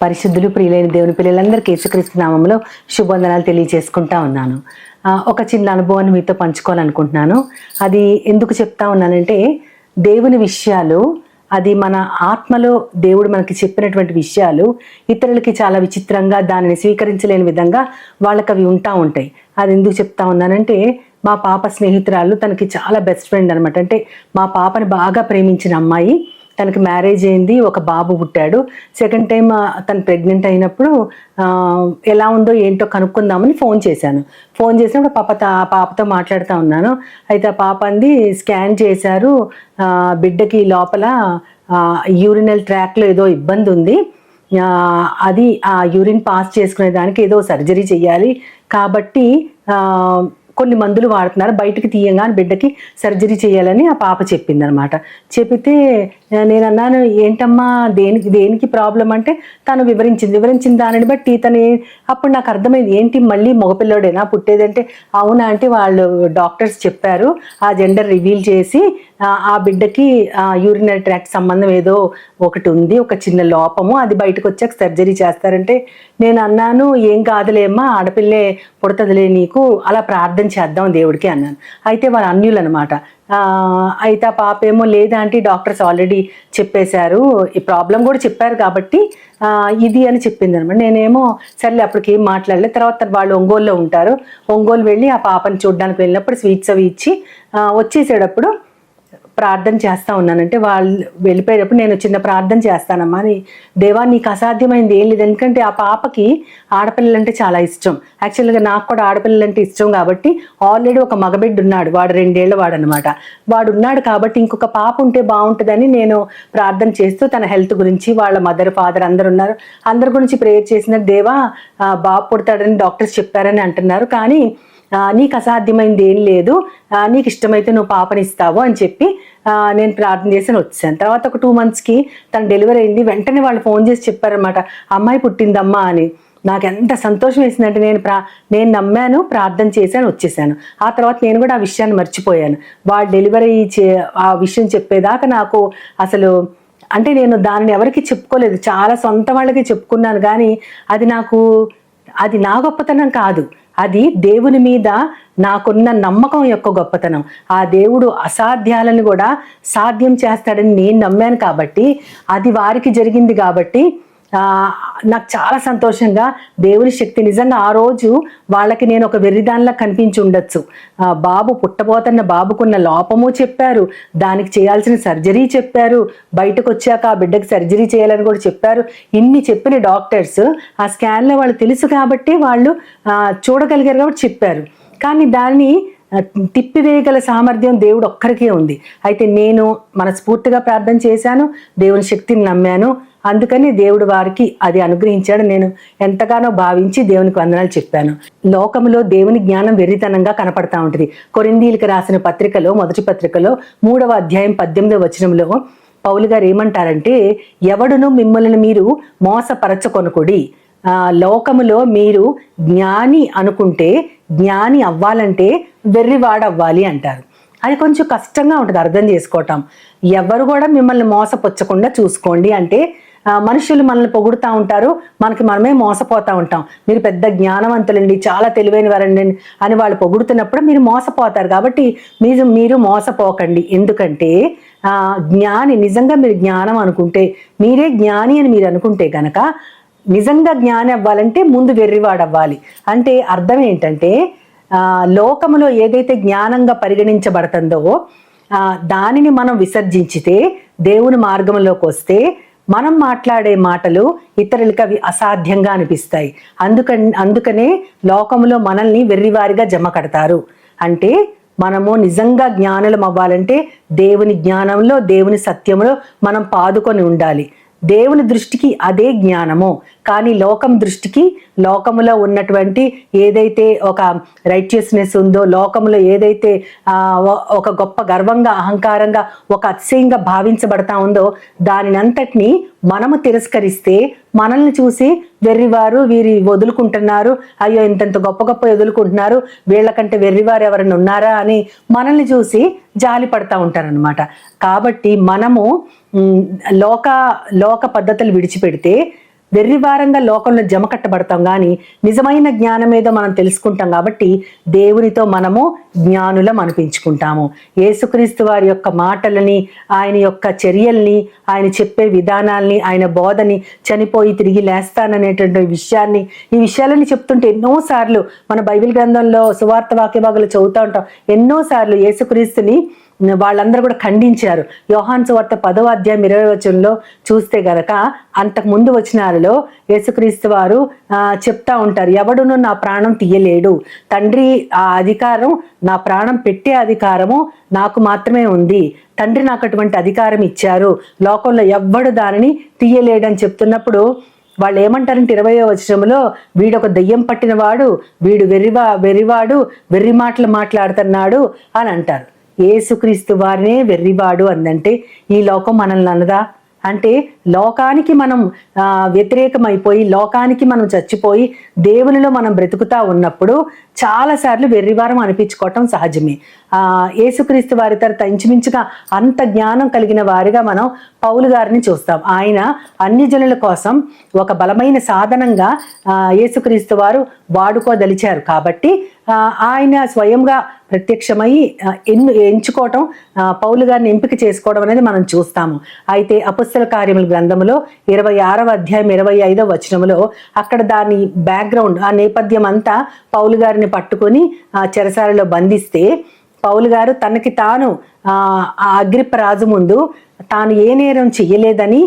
పరిశుద్ధులు ప్రియులైన దేవుని పిల్లలందరికీ యేసుక్రీస్తు నామములో శుభవందనాలు తెలియజేసుకుంటా ఉన్నాను. ఒక చిన్న అనుభవాన్ని మీతో పంచుకోవాలనుకుంటున్నాను. అది ఎందుకు చెప్తా ఉన్నానంటే, దేవుని విషయాలు, అది మన ఆత్మలో దేవుడు మనకి చెప్పినటువంటి విషయాలు ఇతరులకి చాలా విచిత్రంగా, దానిని స్వీకరించలేని విధంగా వాళ్ళకి అవి ఉంటాయి. అది ఎందుకు చెప్తా ఉన్నానంటే, మా పాప స్నేహితురాలు, తనకి చాలా బెస్ట్ ఫ్రెండ్ అనమాట. అంటే మా పాపని బాగా ప్రేమించిన అమ్మాయి. తనకి మ్యారేజ్ అయింది, ఒక బాబు పుట్టాడు. సెకండ్ టైం తను ప్రెగ్నెంట్ అయినప్పుడు ఎలా ఉందో ఏంటో కనుక్కుందామని ఫోన్ చేశాను. ఫోన్ చేసినప్పుడు పాపతో మాట్లాడుతూ ఉన్నాను. అయితే ఆ పాప అంది, స్కాన్ చేశారు, బిడ్డకి లోపల యూరినల్ ట్రాక్లో ఏదో ఇబ్బంది ఉంది, అది ఆ యూరిన్ పాస్ చేసుకునే దానికి ఏదో సర్జరీ చెయ్యాలి, కాబట్టి కొన్ని మందులు వాడుతున్నారు, బయటికి తీయంగానే బిడ్డకి సర్జరీ చేయాలని ఆ పాప చెప్పింది అనమాట. చెబితే నేను అన్నాను, ఏంటమ్మా దేనికి ప్రాబ్లం అంటే తను వివరించిన దానిని బట్టి అప్పుడు నాకు అర్థమైంది, ఏంటి మళ్ళీ మగపిల్లోడేనా పుట్టేదంటే, అవునా అంటే వాళ్ళు డాక్టర్స్ చెప్పారు, ఆ జెండర్ రివీల్ చేసి ఆ బిడ్డకి యూరినరీ ట్రాక్ట్ సంబంధం ఏదో ఒకటి ఉంది, ఒక చిన్న లోపము, అది బయటకు వచ్చాక సర్జరీ చేస్తారంటే నేను అన్నాను, ఏం కాదులేమ్మా, ఆడపిల్లే పుడతదిలే నీకు, అలా ప్రార్థన చేద్దాం దేవుడికి అన్నాను. అయితే వాళ్ళు అన్యులు అనమాట. అయితే ఆ పాప ఏమో లేదా అంటే డాక్టర్స్ ఆల్రెడీ చెప్పేశారు, ఈ ప్రాబ్లం కూడా చెప్పారు కాబట్టి ఇది అని చెప్పింది అనమాట. నేనేమో సర్లే అప్పటికి ఏం మాట్లాడలేదు. తర్వాత వాళ్ళు ఒంగోలులో ఉంటారు, ఒంగోలు వెళ్ళి ఆ పాపని చూడడానికి వెళ్ళినప్పుడు స్వీట్స్ అవి ఇచ్చి వచ్చేసేటప్పుడు ప్రార్థన చేస్తూ ఉన్నానంటే, వాళ్ళు వెళ్ళిపోయేటప్పుడు నేను చిన్న ప్రార్థన చేస్తానమ్మా అని, దేవా నీకు అసాధ్యమైంది ఏం లేదు, ఎందుకంటే ఆ పాపకి ఆడపిల్లలంటే చాలా ఇష్టం. యాక్చువల్గా నాకు కూడా ఆడపిల్లలంటే ఇష్టం కాబట్టి ఆల్రెడీ ఒక మగబిడ్డ ఉన్నాడు, వాడు 2 ఏళ్ల వాడు అనమాట. వాడు ఉన్నాడు కాబట్టి ఇంకొక పాప ఉంటే బాగుంటుందని నేను ప్రార్థన చేస్తూ తన హెల్త్ గురించి, వాళ్ళ మదర్ ఫాదర్ అందరు ఉన్నారు, అందరి గురించి ప్రేయర్ చేసిన, దేవా బాబు పుడతాడని డాక్టర్స్ చెప్పారని అంటున్నారు, కానీ నీకు అసాధ్యమైంది ఏం లేదు, నీకు ఇష్టమైతే నువ్వు పాపనిస్తావు అని చెప్పి నేను ప్రార్థన చేసి వచ్చాను. తర్వాత ఒక 2 monthsకి తను డెలివరీ అయింది. వెంటనే వాళ్ళు ఫోన్ చేసి చెప్పారనమాట, అమ్మాయి పుట్టిందమ్మా అని. నాకు ఎంత సంతోషం వేసిందంటే, నేను నమ్మాను, ప్రార్థన చేశాను, వచ్చేసాను. ఆ తర్వాత నేను కూడా ఆ విషయాన్ని మర్చిపోయాను. వాళ్ళు డెలివరీ ఆ విషయం చెప్పేదాకా నాకు అసలు, అంటే నేను దానిని ఎవరికి చెప్పుకోలేదు, చాలా సొంత వాళ్ళకి చెప్పుకున్నాను, కానీ అది నా గొప్పతనం కాదు, అది దేవుని మీద నాకున్న నమ్మకం యొక్క గొప్పతనం. ఆ దేవుడు అసాధ్యాలను కూడా సాధ్యం చేస్తాడని నేను నమ్మాను కాబట్టి, అది వారికి జరిగింది కాబట్టి నాకు చాలా సంతోషంగా, దేవుని శక్తి నిజంగా ఆ రోజు వాళ్ళకి నేను ఒక వెర్రిదానిలా కనిపించి ఉండొచ్చు. బాబు పుట్టబోతున్న బాబుకున్న లోపము చెప్పారు, దానికి చేయాల్సిన సర్జరీ చెప్పారు, బయటకు వచ్చాక ఆ బిడ్డకి సర్జరీ చేయాలని కూడా చెప్పారు. ఇన్ని చెప్పిన డాక్టర్స్ ఆ స్కాన్లో వాళ్ళు తెలుసు కాబట్టి వాళ్ళు చూడగలిగారు కాబట్టి చెప్పారు, కానీ దాన్ని తిప్పివేయగల సామర్థ్యం దేవుడు ఒక్కరికే ఉంది. అయితే నేను మనస్ఫూర్తిగా ప్రార్థన చేశాను, దేవుని శక్తిని నమ్మాను, అందుకని దేవుడు వారికి అది అనుగ్రహించాడు. నేను ఎంతగానో భావించి దేవునికి వందనాలు చెప్పాను. లోకంలో దేవుని జ్ఞానం వెర్రితనంగా కనపడతా ఉంటుంది. కొరింథీయులకు రాసిన పత్రికలో, మొదటి పత్రికలో 3వ అధ్యాయం 18వ వచనంలో పౌలు గారు ఏమంటారంటే, ఎవడును మిమ్మల్ని మీరు మోసపరచకొనకుడి, లోకములో మీరు జ్ఞాని అనుకుంటే, జ్ఞాని అవ్వాలంటే వెర్రివాడవ్వాలి అంటారు. అది కొంచెం కష్టంగా ఉంటుంది అర్థం చేసుకోవటం. ఎవరు కూడా మిమ్మల్ని మోసపుచ్చకుండా చూసుకోండి అంటే, మనుషులు మనల్ని పొగుడుతూ ఉంటారు, మనమే మోసపోతూ ఉంటాం. మీరు పెద్ద జ్ఞానవంతులండి, చాలా తెలివైన వారండి అని వాళ్ళు పొగుడుతున్నప్పుడు మీరు మోసపోతారు. కాబట్టి మీరు మోసపోకండి. ఎందుకంటే జ్ఞాని, నిజంగా మీరు జ్ఞానం అనుకుంటే, మీరే జ్ఞాని అని మీరు అనుకుంటే గనక, నిజంగా జ్ఞాని అవ్వాలంటే ముందు వెర్రివాడవ్వాలి. అంటే అర్థం ఏంటంటే, లోకములో ఏదైతే జ్ఞానంగా పరిగణించబడుతుందో దానిని మనం విసర్జించితే, దేవుని మార్గంలోకి వస్తే, మనం మాట్లాడే మాటలు ఇతరులకు అవి అసాధ్యంగా అనిపిస్తాయి. అందుకనే లోకములో మనల్ని వెర్రివారిగా జమ కడతారు. అంటే మనము నిజంగా జ్ఞానులం అవ్వాలంటే దేవుని జ్ఞానంలో, దేవుని సత్యంలో మనం పాదుకొని ఉండాలి. దేవుని దృష్టికి అదే జ్ఞానము, కానీ లోకం దృష్టికి, లోకములో ఉన్నటువంటి ఏదైతే ఒక రైచియస్నెస్ ఉందో, లోకములో ఏదైతే ఒక గొప్ప గర్వంగా, అహంకారంగా, ఒక అతిశయంగా భావించబడతా ఉందో, దానినంతటినీ మనము తిరస్కరిస్తే, మనల్ని చూసి వెర్రివారు వీరి వదులుకుంటున్నారు, అయ్యో ఇంతంత గొప్ప గొప్ప వదులుకుంటున్నారు, వీళ్ళకంటే వెర్రివారు ఎవరైనా ఉన్నారా అని మనల్ని చూసి జాలి పడతా ఉంటారనమాట. కాబట్టి మనము లోక పద్ధతులు విడిచిపెడితే వెర్రివారంగా లోకంలో జమ కట్టబడతాం, కానీ నిజమైన జ్ఞానం ఏదో మనం తెలుసుకుంటాం కాబట్టి దేవునితో మనము జ్ఞానులం అనిపించుకుంటాము. యేసుక్రీస్తు వారి యొక్క మాటలని, ఆయన యొక్క చర్యల్ని, ఆయన చెప్పే విధానాల్ని, ఆయన బోధని, చనిపోయి తిరిగి లేస్తాననేటువంటి విషయాన్ని, ఈ విషయాలని చెప్తుంటే ఎన్నోసార్లు మన బైబిల్ గ్రంథంలో సువార్త వాక్య భాగాలు చదువుతూ ఉంటాం. ఎన్నోసార్లు యేసుక్రీస్తుని వాళ్ళందరూ కూడా ఖండించారు. యోహాను సువార్త 10వ అధ్యాయం 20వ వచనంలో చూస్తే గనక అంతకు ముందు వచనాలలో యేసుక్రీస్తు వారు చెప్తా ఉంటారు, ఎవడును నా ప్రాణం తీయలేడు, తండ్రి ఆ అధికారం, నా ప్రాణం పెట్టే అధికారము నాకు మాత్రమే ఉంది, తండ్రి నాకు అటువంటి అధికారం ఇచ్చారు, లోకంలో ఎవ్వడు దానిని తీయలేడని చెప్తున్నప్పుడు వాళ్ళు ఏమంటారంటే 20వ వచనంలో, వీడొక దెయ్యం పట్టిన వాడు, వీడు వెర్రివాడు, వెర్రి మాటలు మాట్లాడుతున్నాడు అని అంటారు. యేసుక్రీస్తు వారినే వెర్రివాడు అందంటే ఈ లోకం మనల్ని అన్నదా? అంటే లోకానికి మనం వ్యతిరేకమైపోయి, లోకానికి మనం చచ్చిపోయి దేవునిలో మనం బ్రతుకుతా ఉన్నప్పుడు చాలాసార్లు వెర్రివారం అనిపించుకోవటం సహజమే. యేసుక్రీస్తు వారి తర్వాత ఇంచుమించుగా అంత జ్ఞానం కలిగిన వారిగా మనం పౌలు గారిని చూస్తాం. ఆయన అన్ని జనుల కోసం ఒక బలమైన సాధనంగా యేసుక్రీస్తు వారు వాడుకోదలిచారు కాబట్టి ఆయన స్వయంగా ప్రత్యక్షమై ఎంచుకోవటం, పౌలు గారిని ఎంపిక చేసుకోవడం అనేది మనం చూస్తాము. అయితే అపొస్తల కార్యముల గ్రంథములో 26వ అధ్యాయం 25వ వచనములో అక్కడ దాని బ్యాక్గ్రౌండ్, ఆ నేపథ్యం అంతా పౌలు గారిని పట్టుకొని చెరసాలలో బంధిస్తే పౌలు గారు తనకి తాను ఆ అగ్రిప్ప రాజు ముందు తాను ఏ నేరం చెయ్యలేదని,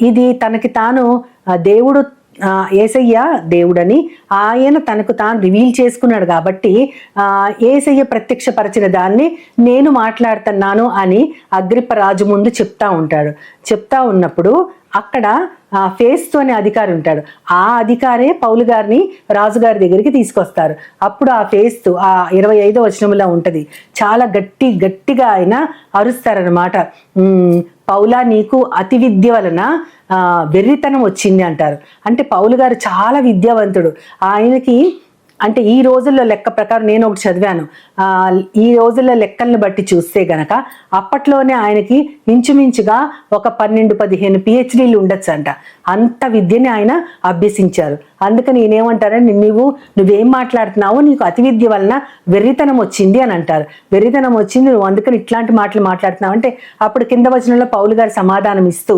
ఇది తనకి తాను దేవుడు యేసయ్య దేవుడని ఆయన తనకు తాను రివీల్ చేసుకున్నాడు కాబట్టి యేసయ్య ప్రత్యక్షపరిచిన దాన్ని నేను మాట్లాడుతున్నాను అని అగ్రిప్ప రాజు ముందు చెప్తా ఉంటాడు. చెప్తా ఉన్నప్పుడు అక్కడ ఫేస్తు అనే అధికారి ఉంటాడు. ఆ అధికారే పౌలు గారిని రాజుగారి దగ్గరికి తీసుకొస్తారు. అప్పుడు ఆ ఫేస్తు 25వ వచనంలో ఉంటది, చాలా గట్టిగా ఆయన అరుస్తారనమాట, పౌలా నీకు అతి విద్య వలన వెర్రితనం వచ్చింది అంటారు. అంటే పౌలు గారు చాలా విద్యావంతుడు. ఆయనకి అంటే ఈ రోజుల్లో లెక్క ప్రకారం నేను ఒకటి చదివాను, ఈ రోజుల్లో లెక్కలను బట్టి చూస్తే గనక అప్పట్లోనే ఆయనకి ఇంచుమించుగా ఒక 12-15 PhDలు ఉండొచ్చు అంట. అంత విద్యని ఆయన అభ్యసించారు. అందుకని నేనేమంటారంటే నువ్వేం మాట్లాడుతున్నావు, నీకు అతి విద్య వలన వెర్రితనం వచ్చింది అని అంటారు. వెర్రితనం వచ్చింది, నువ్వు అందుకని ఇట్లాంటి మాటలు మాట్లాడుతున్నావు అంటే అప్పుడు కింద వచనంలో పౌలు గారు సమాధానం ఇస్తూ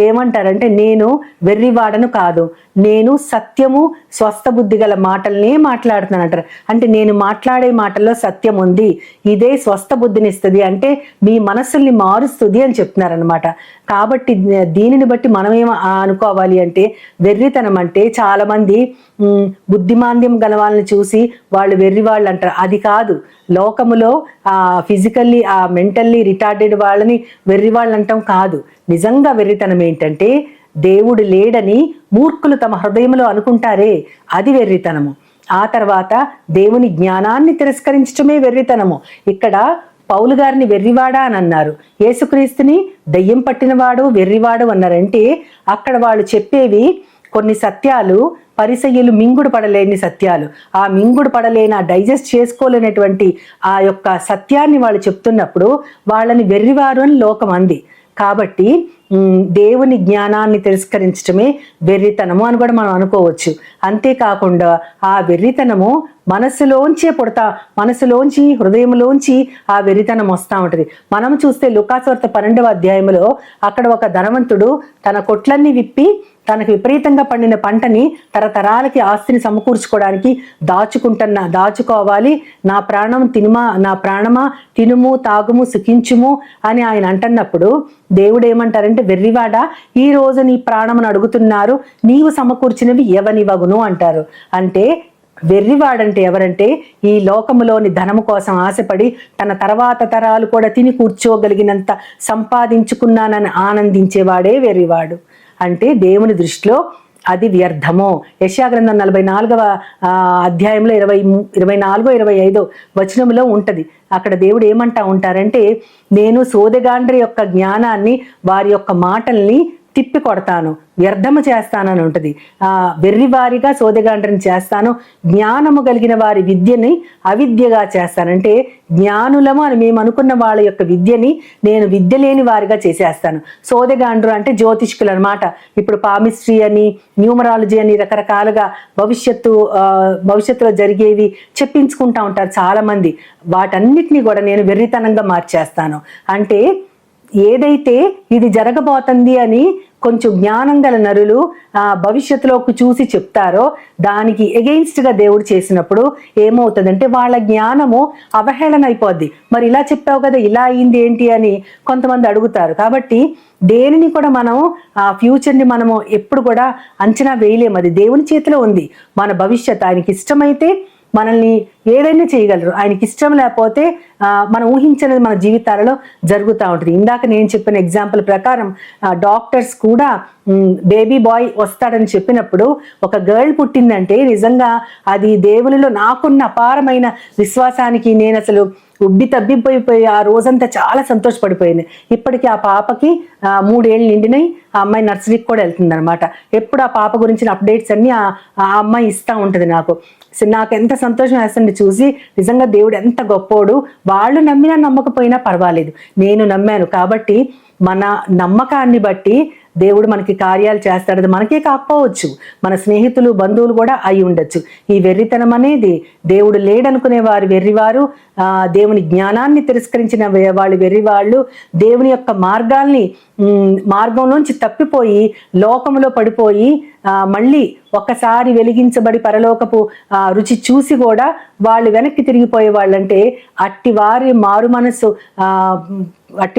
ఏమంటారంటే, నేను వెర్రివాడను కాదు, నేను సత్యము స్వస్థ బుద్ధి గల మాటలనే మాట్లాడుతున్నాను అంటారు. అంటే నేను మాట్లాడే మాటల్లో సత్యం ఉంది, ఇదే స్వస్థ బుద్ధిని ఇస్తుంది, అంటే మీ మనస్సుల్ని మారుస్తుంది అని చెప్తున్నారనమాట. కాబట్టి దీనిని బట్టి మనమేం అనుకోవాలి అంటే, వెర్రితనం అంటే చాలా మంది బుద్ధిమాంద్యం గల వాళ్ళని చూసి వాళ్ళు వెర్రి వాళ్ళు అంటారు. అది కాదు, లోకములో ఫిజికల్లీ మెంటల్లీ రిటార్డెడ్ వాళ్ళని వెర్రి వాళ్ళు అంటాం కాదు. నిజంగా వెర్రితనం ఏంటంటే, దేవుడు లేడని మూర్ఖులు తమ హృదయంలో అనుకుంటారే, అది వెర్రితనము. ఆ తర్వాత దేవుని జ్ఞానాన్ని తిరస్కరించడమే వెర్రితనము. ఇక్కడ పౌలు గారిని వెర్రివాడా అని అన్నారు, యేసుక్రీస్తుని దయ్యం పట్టినవాడు వెర్రివాడు అన్నారంటే అక్కడ వాళ్ళు చెప్పేవి కొన్ని సత్యాలు పరిసయ్యులు మింగుడు పడలేని సత్యాలు, ఆ మింగుడు పడలేని డైజెస్ట్ చేసుకోలేనటువంటి ఆ యొక్క సత్యాన్ని వాళ్ళు చెప్తున్నప్పుడు వాళ్ళని వెర్రివారు అని లోకం అంది. కాబట్టి దేవుని జ్ఞానాన్ని తిరస్కరించడమే వెర్రితనము అని కూడా మనం అనుకోవచ్చు. అంతేకాకుండా ఆ వెర్రితనము మనసులోంచి హృదయంలోంచి ఆ వెర్రితనం వస్తూ ఉంటుంది. మనం చూస్తే లూకాసు వార్త 12వ అధ్యాయంలో అక్కడ ఒక ధనవంతుడు తన కొట్లన్నీ విప్పి తనకు విపరీతంగా పండిన పంటని తరతరాలకి ఆస్తిని సమకూర్చుకోవడానికి దాచుకోవాలి, నా ప్రాణమా తినుము తాగుము సుఖించుము అని ఆయన అంటున్నప్పుడు దేవుడు ఏమంటారంటే, వెర్రివాడా, ఈ రోజు నీ ప్రాణమును అడుగుతున్నారు, నీవు సమకూర్చినవి ఎవనివగును అంటారు. అంటే వెర్రివాడంటే ఎవరంటే, ఈ లోకములోని ధనము కోసం ఆశపడి తన తర్వాత తరాలు కూడా తిని కూర్చోగలిగినంత సంపాదించుకున్నానని ఆనందించేవాడే వెర్రివాడు. అంటే దేవుని దృష్టిలో అది వ్యర్థము. యెషయా గ్రంథం 44వ అధ్యాయంలో 24-25 వచనంలో ఉంటది. అక్కడ దేవుడు ఏమంటా ఉంటారంటే, నేను సోదెగాండ్రి యొక్క జ్ఞానాన్ని, వారి యొక్క మాటల్ని తిప్పి కొడతాను, వ్యర్థము చేస్తానని ఉంటుంది. వెర్రివారిగా సోదెగాండ్రని చేస్తాను, జ్ఞానము కలిగిన వారి విద్యని అవిద్యగా చేస్తానంటే జ్ఞానులము అని మేము అనుకున్న వాళ్ళ యొక్క విద్యని నేను విద్య లేని వారిగా చేసేస్తాను. సోదెగాండ్రు అంటే జ్యోతిష్కులు అనమాట. ఇప్పుడు పామిస్ట్రీ అని, న్యూమరాలజీ అని రకరకాలుగా భవిష్యత్తులో జరిగేవి చెప్పించుకుంటా ఉంటారు చాలా మంది. వాటన్నిటినీ కూడా నేను వెర్రితనంగా మార్చేస్తాను. అంటే ఏదైతే ఇది జరగబోతుంది అని కొంచెం జ్ఞానం గల నరులు భవిష్యత్తులోకి చూసి చెప్తారో దానికి ఎగెయిన్స్ట్ గా దేవుడు చేసినప్పుడు ఏమవుతుందంటే వాళ్ళ జ్ఞానము అవహేళన అయిపోద్ది. మరి ఇలా చెప్పావు కదా, ఇలా అయింది ఏంటి అని కొంతమంది అడుగుతారు. కాబట్టి దేనిని కూడా మనం ఫ్యూచర్ని మనము ఎప్పుడు కూడా అంచనా వేయలేము. అది దేవుని చేతిలో ఉంది. మన భవిష్యత్ ఆయనకి ఇష్టమైతే మనల్ని ఏదైనా చేయగలరు. ఆయనకి ఇష్టం లేకపోతే మనం ఊహించినది మన జీవితాలలో జరుగుతూ ఉంటుంది. ఇందాక నేను చెప్పిన ఎగ్జాంపుల్ ప్రకారం డాక్టర్స్ కూడా బేబీ బాయ్ వస్తాడని చెప్పినప్పుడు ఒక గర్ల్ పుట్టిందంటే నిజంగా అది దేవునిలో నాకున్న అపారమైన విశ్వాసానికి నేను అసలు ఉబ్బి తబ్బిపోయిపోయి ఆ రోజంతా చాలా సంతోషపడిపోయింది. ఇప్పటికీ ఆ పాపకి 3 ఏళ్ళు నిండినాయి. ఆ అమ్మాయి నర్సరీకి కూడా వెళ్తుంది అనమాట. ఎప్పుడు ఆ పాప గురించిన అప్డేట్స్ అన్ని ఆ అమ్మాయి ఇస్తూ ఉంటుంది నాకు. నాకు ఎంత సంతోషం వేస్తుంది చూసి. నిజంగా దేవుడు ఎంత గొప్పోడు. వాళ్ళు నమ్మినా నమ్మకపోయినా పర్వాలేదు, నేను నమ్మాను కాబట్టి మన నమ్మకాన్ని బట్టి దేవుడు మనకి కార్యాలు చేస్తాడు. అది మనకే కాకపోవచ్చు, మన స్నేహితులు బంధువులు కూడా అయి ఉండొచ్చు. ఈ వెర్రితనం అనేది దేవుడు లేడనుకునే వారు వెర్రివారు, దేవుని జ్ఞానాన్ని తిరస్కరించిన వాళ్ళు వెర్రివాళ్ళు, దేవుని యొక్క మార్గంలోంచి తప్పిపోయి లోకములో పడిపోయి మళ్ళీ ఒక్కసారి వెలిగించబడి పరలోకపు రుచి చూసి కూడా వాళ్ళు వెనక్కి తిరిగిపోయే వాళ్ళంటే అట్టి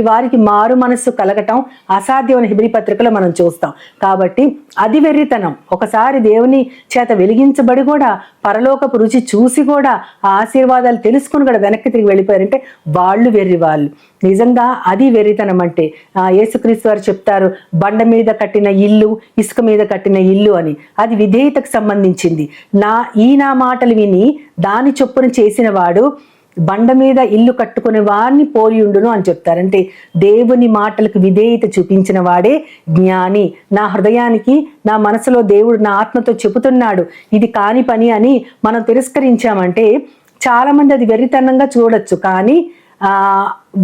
వారికి మారు మనస్సు కలగటం అసాధ్యమైన హిబ్రీ పత్రికలో మనం చూస్తాం. కాబట్టి అది వెర్రితనం. ఒకసారి దేవుని చేత వెలిగించబడి కూడా పరలోకపు రుచి చూసి కూడా ఆ ఆశీర్వాదాలు తెలుసుకుని కూడా వెనక్కి తిరిగి వెళ్ళిపోయారంటే వాళ్ళు వెర్రి వాళ్ళు. నిజంగా అది వెర్రితనం అంటే. యేసుక్రీస్తు వారు చెప్తారు, బండ మీద కట్టిన ఇల్లు, ఇసుక మీద కట్టిన ఇల్లు అని. అది విధేయతకు సంబంధించింది. నా మాటలు విని దాని చొప్పున చేసిన వాడు బండ మీద ఇల్లు కట్టుకునే వాడిని పోలియుండును అని చెప్తారంటే దేవుని మాటలకు విధేయత చూపించిన వాడే జ్ఞాని. నా హృదయానికి, నా మనసులో దేవుడు నా ఆత్మతో చెబుతున్నాడు ఇది కాని పని అని మనం తిరస్కరించామంటే చాలా మంది అది వెర్రితనంగా చూడొచ్చు. కానీ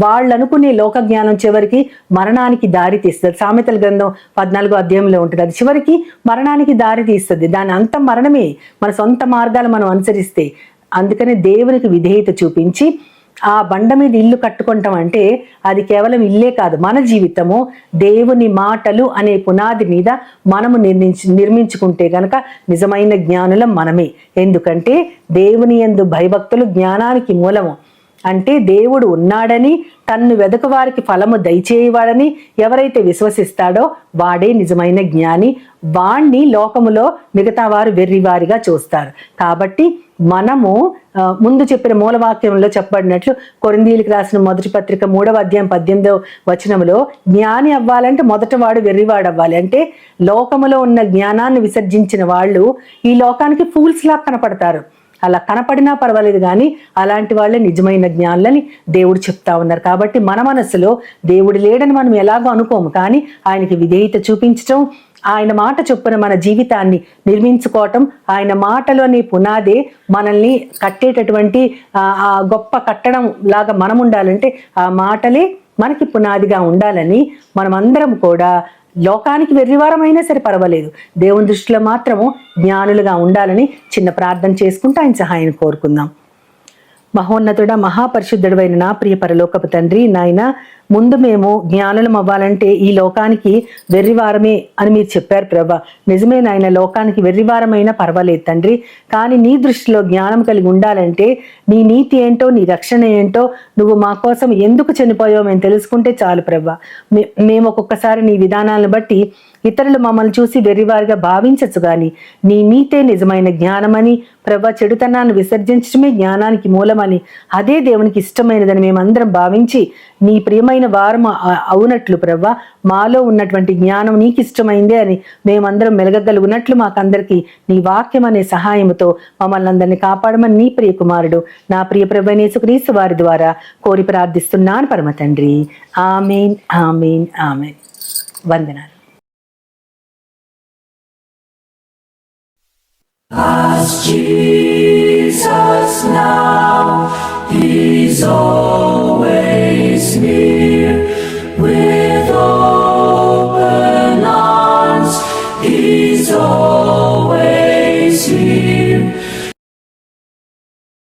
వాళ్ళు అనుకునే లోక జ్ఞానం చివరికి మరణానికి దారి తీస్తుంది. సామెతల గ్రంథం 14వ అధ్యాయంలో ఉంటుంది. అది చివరికి మరణానికి దారి తీస్తుంది. దాని అంతం మరణమే, మన సొంత మార్గాలు మనం అనుసరిస్తే. అందుకనే దేవునికి విధేయత చూపించి ఆ బండ మీద ఇల్లు కట్టుకుంటాం అంటే అది కేవలం ఇల్లే కాదు, మన జీవితము దేవుని మాటలు అనే పునాది మీద మనము నిర్మించుకుంటే గనక నిజమైన జ్ఞానులం మనమే. ఎందుకంటే దేవుని యందు భయభక్తులు జ్ఞానానికి మూలము. అంటే దేవుడు ఉన్నాడని, తన్ను వెదకు వారికి ఫలము దయచేయవాడని ఎవరైతే విశ్వసిస్తాడో వాడే నిజమైన జ్ఞాని. వాణ్ణి లోకములో మిగతా వారు వెర్రివారిగా చూస్తారు. కాబట్టి మనము ముందు చెప్పిన మూలవాక్యంలో చెప్పబడినట్లు కొరింథీయులకు రాసిన మొదటి పత్రిక 3వ అధ్యాయం 18వ వచనంలో జ్ఞాని అవ్వాలంటే మొదట వాడు వెర్రివాడు అవ్వాలి. అంటే లోకములో ఉన్న జ్ఞానాన్ని విసర్జించిన వాళ్ళు ఈ లోకానికి ఫూల్స్ లా కనపడతారు. అలా కనపడినా పర్వాలేదు, కానీ అలాంటి వాళ్ళే నిజమైన జ్ఞానులని దేవుడు చెప్తా ఉన్నారు. కాబట్టి మన మనసులో దేవుడు లేడని మనం ఎలాగో అనుకోము, కానీ ఆయనకి విధేయత చూపించటం, ఆయన మాట చొప్పున మన జీవితాన్ని నిర్మించుకోవటం, ఆయన మాటలోని పునాదే మనల్ని కట్టేటటువంటి ఆ గొప్ప కట్టడం లాగా మనం ఉండాలంటే ఆ మాటలే మనకి పునాదిగా ఉండాలని మనమందరం కూడా లోకానికి వెర్రివారమైనా సరే పర్వాలేదు, దేవుని దృష్టిలో మాత్రము జ్ఞానులుగా ఉండాలని చిన్న ప్రార్థన చేసుకుంటూ ఆయన సహాయాన్ని కోరుకుందాం. మహోన్నతుడా, మహాపరిశుద్ధుడైన నా ప్రియ పరలోకపు తండ్రి, నాయన ముందు మేము జ్ఞానులం అవ్వాలంటే ఈ లోకానికి వెర్రివారమే అని మీరు చెప్పారు ప్రభా. నిజమే నాయన, లోకానికి వెర్రివారమైనా పర్వాలేదు తండ్రి, కానీ నీ దృష్టిలో జ్ఞానం కలిగి ఉండాలంటే నీ నీతి ఏంటో, నీ రక్షణ ఏంటో, నువ్వు మా కోసం ఎందుకు చనిపోయావో మేము తెలుసుకుంటే చాలు ప్రభా. మేము ఒక్కొక్కసారి నీ విధానాలను బట్టి ఇతరులు మమ్మల్ని చూసి వెర్రివారిగా భావించచ్చు, కానీ నీ నీతే నిజమైన జ్ఞానమని ప్రభా, చెడుతనాన్ని విసర్జించడమే జ్ఞానానికి మూలమని, అదే దేవునికి ఇష్టమైనదని మేమందరం భావించి నీ ప్రియమైన వారం అవునట్లు ప్రభా, మాలో ఉన్నటువంటి జ్ఞానం నీకు ఇష్టమైందే అని మేమందరం మెలగగలుగునట్లు మాకందరికీ నీ వాక్యం అనే సహాయంతో మమ్మల్ని అందరినీ కాపాడమని నీ ప్రియ కుమారుడు నా ప్రియ ప్రభువైన యేసుక్రీస్తు వారి ద్వారా కోరి ప్రార్థిస్తున్నాను పరమ తండ్రి. ఆమేన్, ఆమేన్, ఆమేన్. వందనాలు. As Jesus now, He's always near. With open arms, He's always here.